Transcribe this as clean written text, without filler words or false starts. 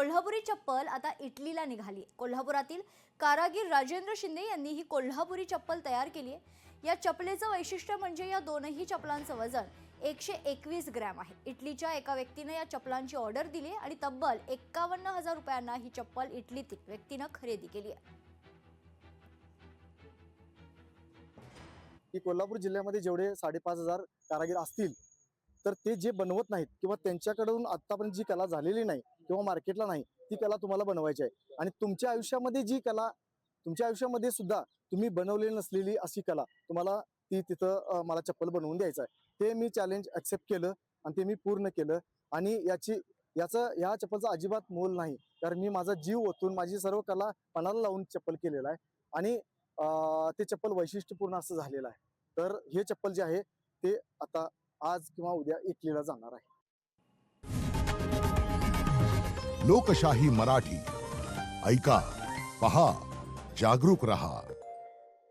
कोल्हापुरी चप्पल आता इटलीला निघाली। कोल्हापुरातील कारागीर राजेंद्र शिंदे यांनी ही कोल्हापुरी चप्पल तयार केली आहे। या चप्पलेचं वैशिष्ट्य म्हणजे या दोनही चप्पलांचं वजन 121 ग्रॅम आहे। इटलीच्या एका व्यक्तीने या चप्पलांची ऑर्डर दिली आणि तब्बल 51,000 रुपयांना ही चप्पल इटलीतील व्यक्तीने खरेदी केली आहे। की कोल्हापूर जिल्ह्यामध्ये जेवढे 5,500 कारागीर असतील तर ते जे बनवत नाहीत किंवा त्यांच्याकडून आतापर्यंत जी कला झालेली नाही किंवा मार्केटला नाही ती कला तुम्हाला बनवायची आहे। आणि तुमच्या आयुष्यामध्ये जी कला तुमच्या आयुष्यामध्ये सुद्धा तुम्ही बनवलेली नसलेली अशी कला तुम्हाला ती तिथं मला चप्पल बनवून द्यायचं आहे। ते मी चॅलेंज ॲक्सेप्ट केलं आणि ते मी पूर्ण केलं। आणि ह्या चप्पलचा अजिबात मोल नाही, कारण मी माझा जीव ओतून माझी सर्व कला पणाला लावून चप्पल केलेला आहे आणि ते चप्पल वैशिष्ट्यपूर्ण असं झालेलं आहे। तर हे चप्पल जे आहे ते आता आज किंवा उद्या इटलीला जाणार आहे। लोकशाही मराठी ऐका, पहा, जागरूक रहा।